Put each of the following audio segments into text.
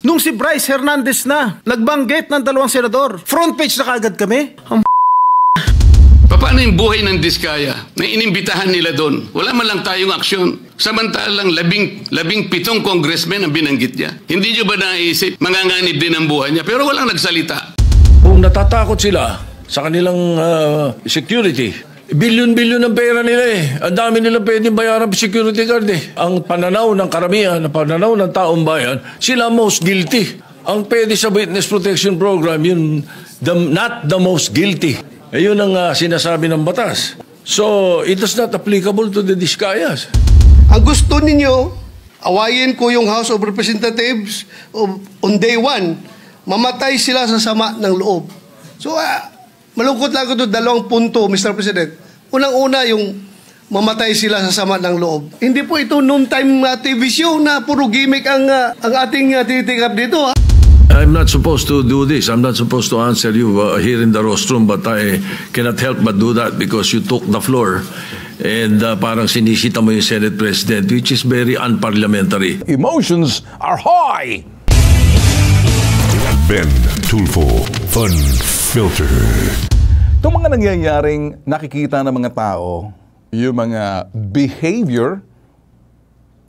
Nung si Bryce Hernandez na, nagbanggit ng 2 senador, front page na kagad kami. Paano yung buhay ng Diskaya na inimbitahan nila doon? Wala man lang tayong aksyon. Samantalang 17 congressmen ang binanggit niya. Hindi nyo ba naisip, manganganib din ang buhay niya? Pero walang nagsalita. Kung natatakot sila sa kanilang security, bilyon-bilyon ang pera nila eh. Ang dami nila pwedeng bayaran security guard eh. Ang pananaw ng karamihan, ang pananaw ng taong bayan, sila most guilty. Ang pwede sa witness protection program, yun, not the most guilty. Ayun ang sinasabi ng batas. So, it is not applicable to the Diskayas. Ang gusto ninyo, awayin ko yung House of Representatives on day 1, mamatay sila sa sama ng loob. So, malungkot lang ito, 2 punto, Mr. President. Unang-una, yung mamatay sila sa sama ng loob. Hindi po ito noontime TV show na puro gimmick ang ating tinitikap dito. I'm not supposed to do this. I'm not supposed to answer you here in the rostrum, but I cannot help but do that because you took the floor and parang sinisita mo yung Senate President, which is very unparliamentary. Emotions are high. Ben Tulfo Fun Filter. Itong mga nangyayaring nakikita ng mga tao, yung mga behavior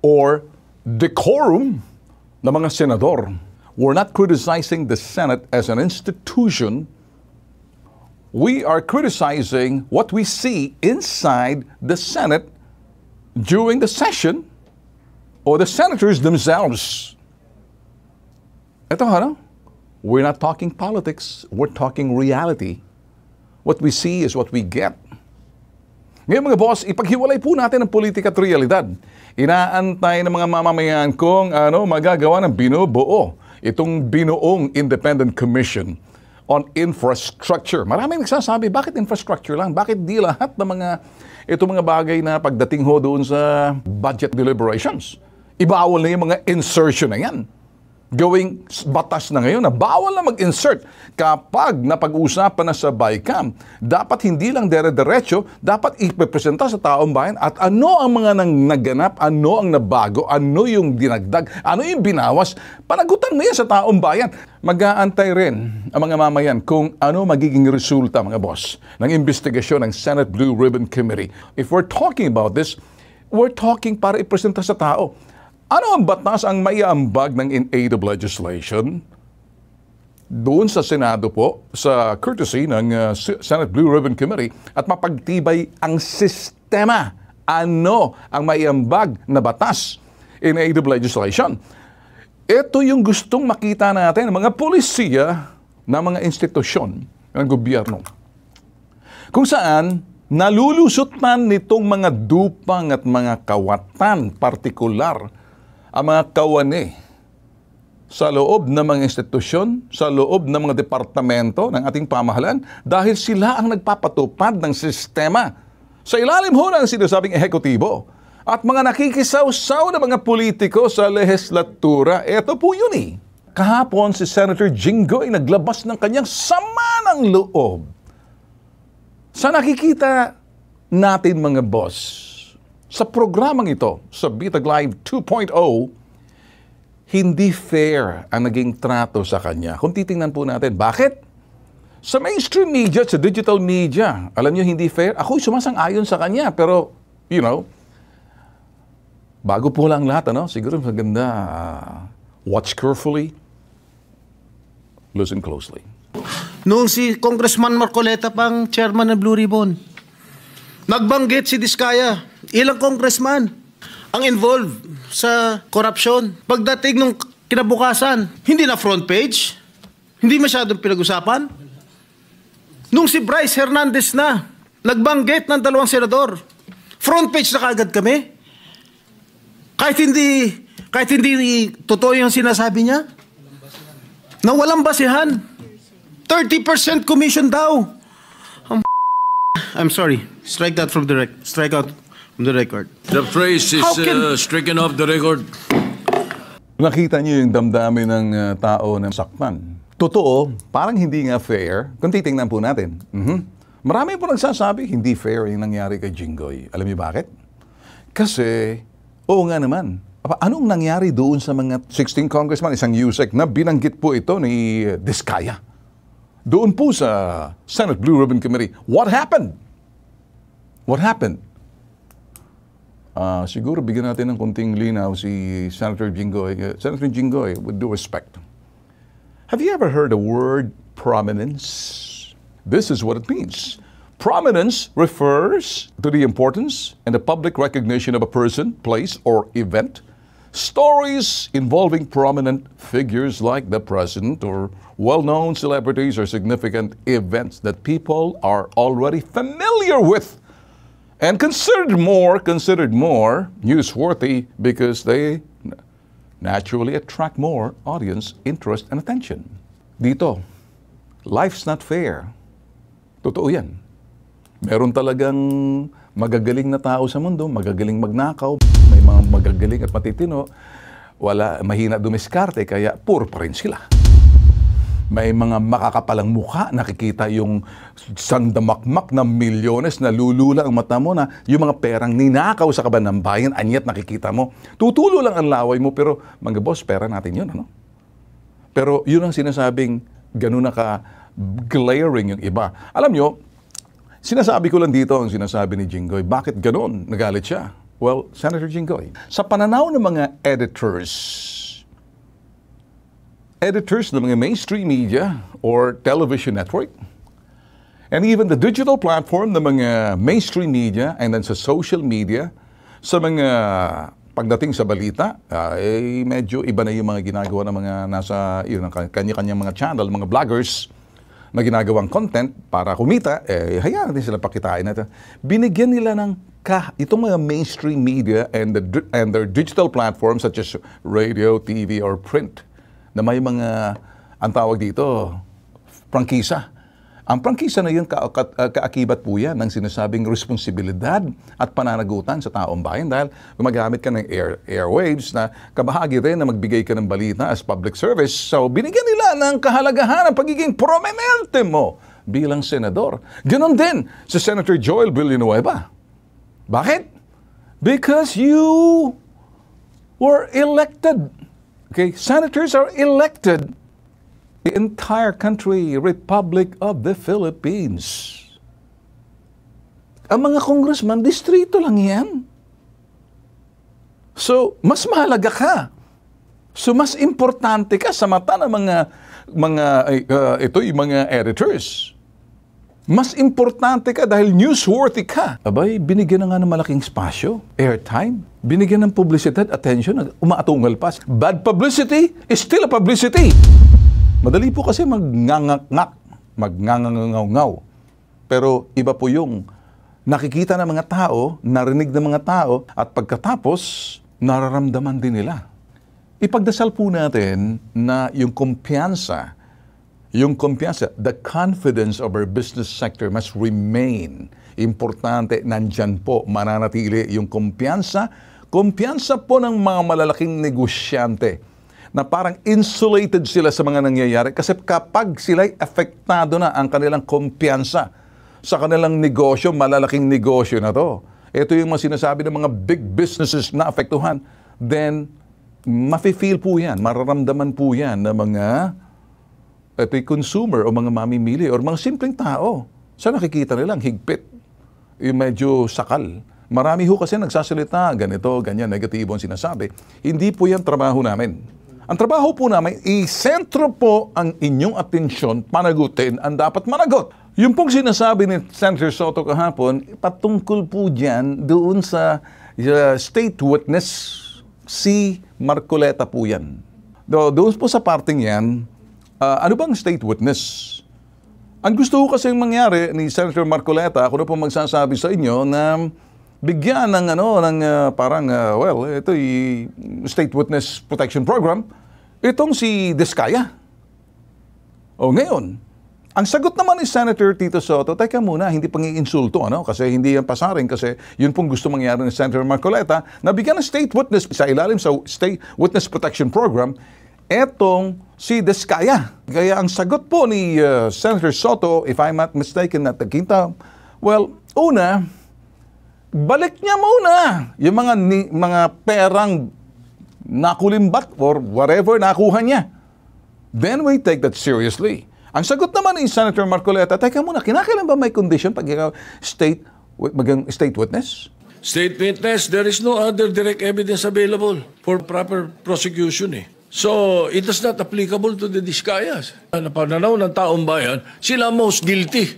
or decorum ng mga senador. We're not criticizing the Senate as an institution. We are criticizing what we see inside the Senate during the session or the senators themselves. Ito, we're not talking politics. We're talking reality. What we see is what we get. Ngayon mga boss, ipaghiwalay po natin ang politika at realidad. Inaantay ng mga mamamayan kung magagawa ng binubuo itong binuong Independent Commission on Infrastructure. Maraming nagsasabi, bakit infrastructure lang? Bakit di lahat ng mga bagay na pagdating ho doon sa budget deliberations? Ibawal na yung mga insertion na yan. Gawing batas na ngayon na bawal na mag-insert kapag napag-usapan na sa BICAM. Dapat hindi lang dire-diretso, dapat ipepresenta sa taong bayan at ano ang mga naganap, ano ang nabago, ano yung dinagdag, ano yung binawas. Panagutan mo yan sa taong bayan. Mag-aantay rin ang mga mamayan kung ano magiging resulta, mga boss, ng investigasyon ng Senate Blue Ribbon Committee. If we're talking about this, we're talking para ipresenta sa tao. Ano ang batas ang maiambag ng in-aid of legislation? Doon sa Senado po, sa courtesy ng Senate Blue Ribbon Committee, at mapagtibay ang sistema. Ano ang maiambag na batas in aid of legislation? Ito yung gustong makita natin ng mga polisiya ng mga institusyon ng gobyerno. Kung saan nalulusutan nitong mga dupang at mga kawatan, partikular, ang mga kawani sa loob ng mga institusyon, sa loob ng mga departamento ng ating pamahalaan dahil sila ang nagpapatupad ng sistema sa ilalim ho ng sinasabing ehekutibo at mga nakikisawsaw na mga politiko sa lehislatura. Ito po yun eh. Kahapon si Senator Jinggoy naglabas ng kanyang sama ng loob. Sa nakikita natin mga boss, sa programang ito, sa Bitag Live 2.0, hindi fair ang naging trato sa kanya. Kung titingnan po natin, bakit? Sa mainstream media, sa digital media, alam nyo hindi fair? Ako'y sumasang-ayon sa kanya, pero, bago po lang lahat, siguro maganda, watch carefully, listen closely. Noong si Congressman Marcoleta pang chairman ng Blue Ribbon, nagbanggit si Diskaya, ilang congressman ang involved sa korupsyon. Pagdating nung kinabukasan, hindi na front page, hindi masyadong pinag-usapan. Nung si Bryce Hernandez na, nagbanggit ng 2 senador, front page na kagad kami. Kahit hindi totoo yung sinasabi niya, na walang basihan. 30% commission daw. I'm sorry. Strike that from the strike out from the record. The phrase is stricken off the record. Nakita niyo yung damdamin ng tao na saktan. Totoo, parang hindi nga fair kung titingnan po natin. Marami po nagsasabi, hindi fair yung nangyari kay Jinggoy. Alam niyo bakit? Kasi, oo nga naman, Anong nangyari doon sa mga 16 congressman, isang USEC na binanggit po ito ni Diskaya? Doon po sa Senate Blue Ribbon Committee. What happened? What happened? Siguro bigyan natin ng konting linaw si Senator Jinggoy. Senator Jinggoy, with due respect. Have you ever heard the word prominence? This is what it means. Prominence refers to the importance and the public recognition of a person, place, or event. Stories involving prominent figures like the president or well-known celebrities or significant events that people are already familiar with and considered more newsworthy because they naturally attract more audience interest and attention. Dito, life's not fair. Totoo yan. Meron talagang magagaling na tao sa mundo, magagaling magnakaw, may mga magagaling at matitino, mahina dumiskarte, kaya poor pa rin sila. May mga makakapalang mukha, nakikita yung sandamakmak na milyones na lulula ang mata mo na yung mga perang ninakaw sa kaban ng bayan, anyat nakikita mo. Tutulo lang ang laway mo, pero mga boss, pera natin yun, ano? Pero yun ang sinasabing ganun na ka-glaring yung iba. Alam nyo, sinasabi ko lang dito ang sinasabi ni Jinggoy. Bakit ganun? Nagalit siya. Well, Senator Jinggoy, sa pananaw ng mga editors ng mga mainstream media or television network, and even the digital platform ng mga mainstream media and then sa social media, sa mga pagdating sa balita, medyo iba na yung mga ginagawa ng mga nasa kanya-kanyang mga channel, mga vloggers, na ginagawang content para kumita, hayaan natin sila pakitain natin. Binigyan nila ng itong mga mainstream media and their digital platforms such as radio, TV, or print, na may mga, ang tawag dito, prangkisa. Ang prangkisa na yun, kaakibat po yan ng sinasabing responsibilidad at pananagutan sa taong bayan dahil gumagamit ka ng airwaves na kabahagi rin na magbigay ka ng balita as public service. So, binigyan nila ng kahalagahan ng pagiging prominente mo bilang senador. Ganon din si Senator Joel Villanueva. Bakit? Because you were elected. Okay, senators are elected. The entire country, Republic of the Philippines. Ang mga congressman, distrito lang yan. So, mas mahalaga ka. So, mas importante ka sa mata ng mga editors. Mas importante ka dahil newsworthy ka. Abay, binigyan na nga ng malaking spasyo, airtime, binigyan ng publicidad, attention, umaatungal pa. Bad publicity is still a publicity. Madali po kasi magngangangaw. Pero iba po yung nakikita ng mga tao, narinig ng mga tao, at pagkatapos, nararamdaman din nila. Ipagdasal po natin na yung kumpiyansa, the confidence of our business sector must remain. Importante, nandyan po, mananatili yung kumpiyansa po ng mga malalaking negosyante na parang insulated sila sa mga nangyayari kasi kapag sila'y apektado na ang kanilang kumpiyansa sa kanilang negosyo, malalaking negosyo na to. Ito yung mga sinasabi ng mga big businesses na apektuhan, then mafe-feel po yan, mararamdaman po yan ng mga consumer o mga mamimili o mga simpleng tao. Sa nakikita nilang higpit, yung medyo sakal. Marami ho kasi nagsasalita, ganito, ganyan, negatibo ang sinasabi. Hindi po yan trabaho namin. Ang trabaho po namin, isentro po ang inyong atensyon, panagutin ang dapat managot. Yung pong sinasabi ni Senator Soto kahapon, patungkol po dyan doon sa state witness, si Marcoleta po yan. Doon po sa parting yan, ano bang state witness? Ang gusto ko kasing mangyari ni Senator Marcoleta, ako na po magsasabi sa inyo na bigyan ng ito State Witness Protection Program, itong si Diskaya. O ngayon, ang sagot naman ni Senator Tito Soto, teka muna, hindi pang i-insulto, kasi hindi yan pasaring, kasi yun pong gusto mangyari ni Senator Marcoleta, na bigyan ng State Witness sa ilalim sa State Witness Protection Program, etong si Diskaya. Kaya ang sagot po ni Senator Soto, if I'm not mistaken, at nagkita, well, una, balik niya muna yung mga perang nakulimbat or whatever nakuha niya. Then we take that seriously. Ang sagot naman ni Senator Marcoleta, teka muna, kinakailan ba may condition pag ikaw state witness? State witness, there is no other direct evidence available for proper prosecution eh. So, it is not applicable to the Diskayas. Na pananaw ng taong bayan, sila most guilty.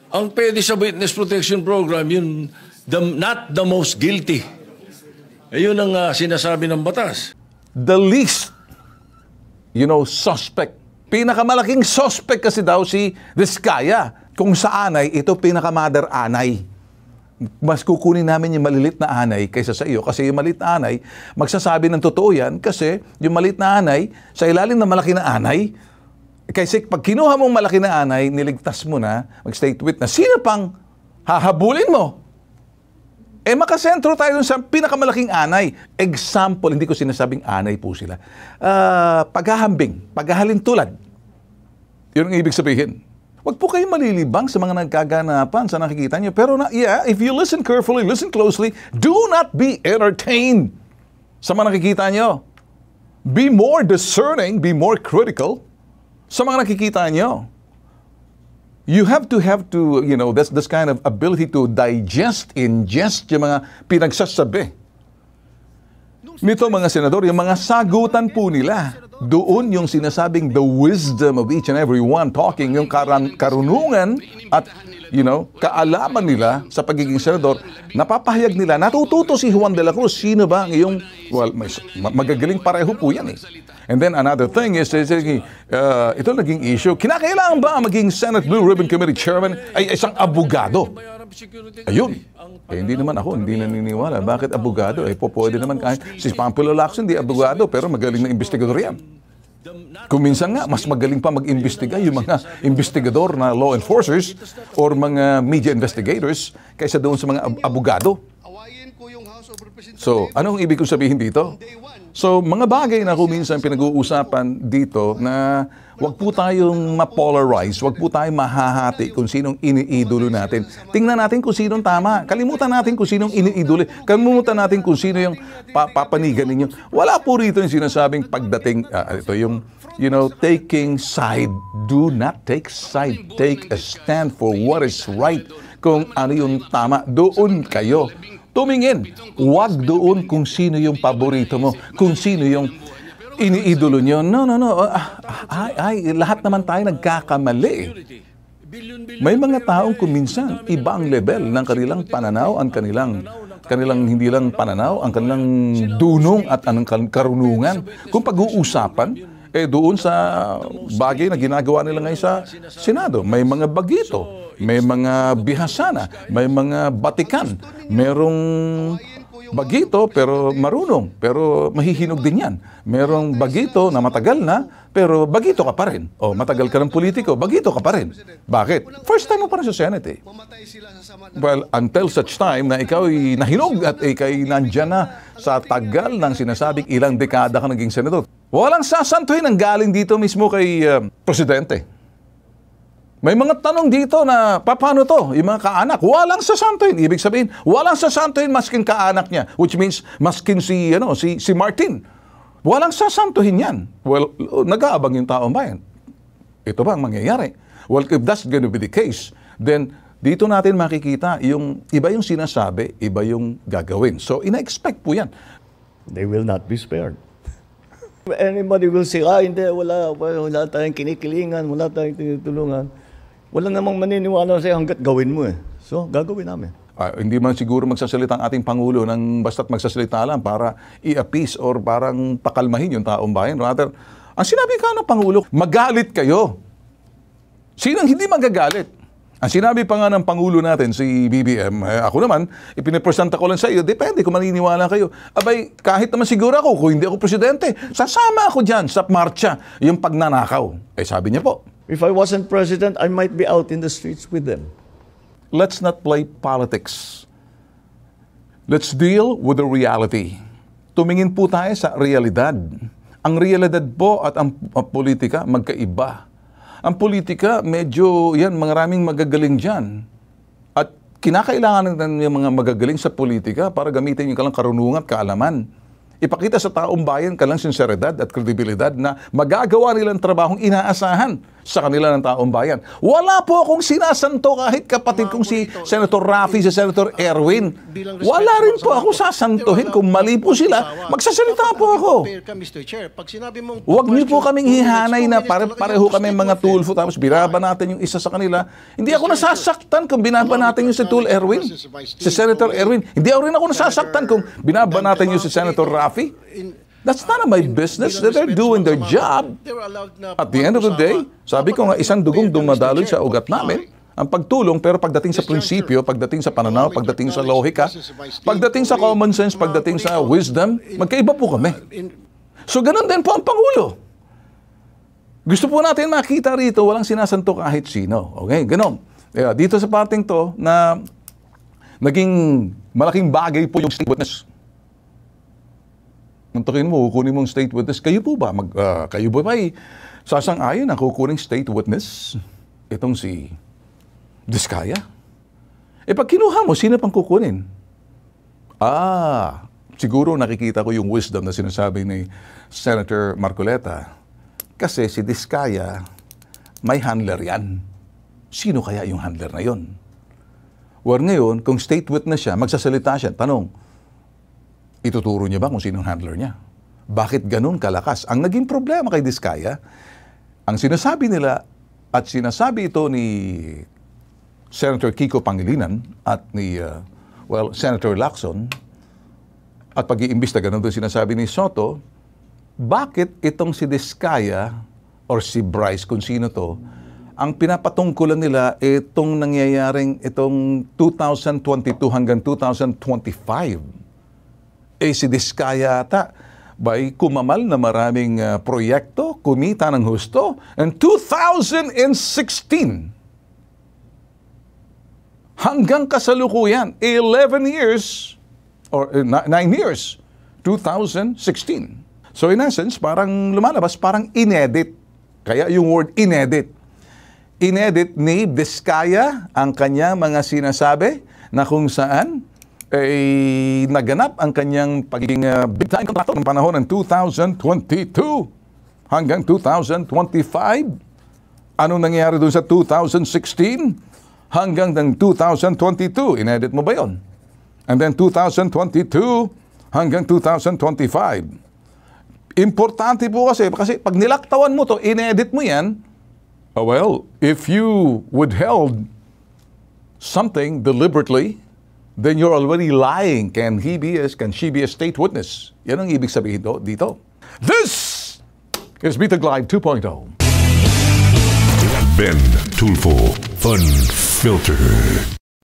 Ang pwede sa witness protection program, yun, not the most guilty. Ayun ang sinasabi ng batas. The least, suspect. Pinakamalaking suspect kasi daw si Diskaya. Kung sa anay, ito pinakamother anay. Mas kukunin namin yung malilit na anay kaysa sa iyo. Kasi yung malilit na anay, magsasabi ng totoo yan kasi yung malilit na anay, sa ilalim ng malaki na anay, kasi pag kinuha mong malaki na anay, niligtas mo na, mag-state witness, sino pang hahabulin mo? Makasentro tayo sa pinakamalaking anay. Example, hindi ko sinasabing anay po sila. Paghahambing, paghahalintulad. Yun ang ibig sabihin. Huwag po kayo malilibang sa mga nagkaganapan sa nakikita nyo. Pero if you listen carefully, listen closely, do not be entertained sa mga nakikita nyo. Be more discerning, be more critical sa mga nakikita nyo. You have to, this kind of ability to ingest yung mga pinagsasabi. Nito mga senador, yung mga sagutan po nila, doon yung sinasabing the wisdom of each and every one talking, yung karunungan at kaalaman nila sa pagiging senador, napapahayag nila, natututo si Juan de la Cruz, sino ba ang iyong, magagaling pareho po yan eh. And then another thing is, ito naging issue, kinakailangan ba maging Senate Blue Ribbon Committee Chairman ay isang abogado? Ayun. Hindi naman ako, hindi naniniwala. Bakit abogado? Pwede naman kahit si Pamphilo Lacson, hindi abogado, pero magaling na investigador yan. Kung minsan nga, mas magaling pa mag-imbestiga yung mga investigador na law enforcers or mga media investigators kaysa doon sa mga abogado. So, anong ibig kong sabihin dito? So, mga bagay na kung minsan pinag-uusapan dito na wag po tayong ma-polarize, wag po tayong mahahati kung sinong iniidolo natin. Tingnan natin kung sinong tama. Kalimutan natin kung sinong iniidolo. Kalimutan natin kung sino yung papanigan ninyo. Wala po rito yung sinasabing pagdating, ito yung, taking side. Do not take side. Take a stand for what is right. Kung ano yung tama, doon kayo tumingin. Huwag doon kung sino yung paborito mo, kung sino yung iniidolo nyo. No. Lahat naman tayo nagkakamali. May mga taong kuminsan, iba ang level ng kanilang pananaw, ang kanilang hindi lang pananaw, ang kanilang dunong at ang karunungan. Kung pag-uusapan, doon sa bagay na ginagawa nila ngayon sa Senado, may mga bagito, may mga bihasana, may mga batikan, merong bagito pero marunong, pero mahihinog din yan. Merong bagito na matagal na, pero bagito ka pa rin. O matagal ka ng politiko, bagito ka pa rin. Bakit? First time mo pa rin sa Senate eh. Well, until such time na ikaw ay nahinog at ikaw ay nandyan na sa tagal ng sinasabing ilang dekada ka naging senador. Walang sasantuhin ang galing dito mismo kay Presidente. May mga tanong dito na, paano to? Yung mga kaanak, walang sasantuhin. Ibig sabihin, walang sasantuhin maskin kaanak niya. Which means, maskin si Martin. Walang sasantuhin yan. Well, nag-aabang yung taong bayan. Ito ba ang mangyayari? Well, if that's going to be the case, then dito natin makikita yung iba yung sinasabi, iba yung gagawin. So, ina-expect po yan. They will not be spared. Anybody will say, hindi, wala tayong kinikilingan, wala tayong tinutulungan. Wala namang maniniwala sa'yo hanggat gawin mo eh. So, gagawin namin. Hindi man siguro magsasalita ang ating Pangulo ng basta't magsasalita lang para i-appease or parang pakalmahin yung taong bayan. Rather, ang sinabi ka ng Pangulo, magalit kayo. Sinong hindi magagalit? Ang sinabi pa nga ng Pangulo natin, si BBM, ako naman, ipinipresenta ko lang sa iyo, depende kung maniniwala kayo. Abay, kahit naman siguro ako, kung hindi ako presidente, sasama ako dyan sa marcha, yung pagnanakaw. Sabi niya po, if I wasn't president, I might be out in the streets with them. Let's not play politics. Let's deal with the reality. Tumingin po tayo sa realidad. Ang realidad po at ang politika, magkaiba. Ang politika, medyo, maraming magagaling dyan. At kinakailangan natin yung mga magagaling sa politika para gamitin yung kalang karunungan at kaalaman. ipakita sa taong bayan kanilang sinseridad at kredibilidad na magagawa nilang trabahong inaasahan sa kanila ng taong bayan. Wala po akong sinasanto kahit kapatid kong si Senator Raffy, si Senator Erwin. Wala rin po ako sasantuhin. Kung mali po sila, magsasalita po ako. Huwag niyo po kaming hihanay na pareho kami mga tulfo tapos binaba natin yung isa sa kanila. Hindi ako nasasaktan kung binaba natin yung si Tul Erwin, si Senator Erwin. Hindi ako rin ako nasasaktan kung binaba natin yung si Senator Raffy. That's none of my business. They're doing their job. At the end of the day, sabi ko nga, isang dugong dumadaloy sa ugat namin ang pagtulong, pero pagdating sa prinsipyo, pagdating sa pananaw, pagdating sa lohika, pagdating sa common sense, pagdating sa wisdom, magkaiba po kami. So ganun din po ang Pangulo. Gusto po natin makita rito, walang sinasanto kahit sino. Okay, ganun. Dito sa parting to, na naging malaking bagay po yung state witness. Nantakin mo, kukunin mong state witness. Kayo po ba? Kayo ba ay sasang-ayon na kukunin state witness? Itong si Diskaya. Pag kinuha mo, sino pang kukunin? Siguro nakikita ko yung wisdom na sinasabi ni Senator Marcoleta. Kasi si Diskaya, may handler yan. Sino kaya yung handler na yon? Ngayon, kung state witness siya, magsasalita siya, tanong, ituturo niya ba kung sino ang handler niya? Bakit ganun kalakas? Ang naging problema kay Diskaya, ang sinasabi nila, at sinasabi ito ni Senator Kiko Pangilinan at ni, Senator Lacson, at pag-iimbista ganun doon sinasabi ni Soto, bakit itong si Diskaya or si Bryce, kung sino to, ang pinapatungkulan nila itong nangyayaring itong 2022 hanggang 2025. Si Diskaya ata by kumamal na maraming proyekto, kumita ng husto. And 2016, hanggang kasalukuyan, 11 years, or 9 years, 2016. So in essence, parang lumalabas, parang inedit. Kaya yung word inedit. Inedit ni Diskaya ang kanya mga sinasabi na kung saan naganap ang kanyang pagiging big time contractor ng panahon ng 2022 hanggang 2025. Anong nangyari doon sa 2016 hanggang ng 2022? Inedit mo ba yon? And then 2022 hanggang 2025. Importante po kasi pag nilaktawan mo to, inedit mo yan, if you withheld something deliberately, then you're already lying. Can she be a state witness? Yan ang ibig sabihin dito. This is Bitag Live 2.0. Ben Tulfo Fun Filter.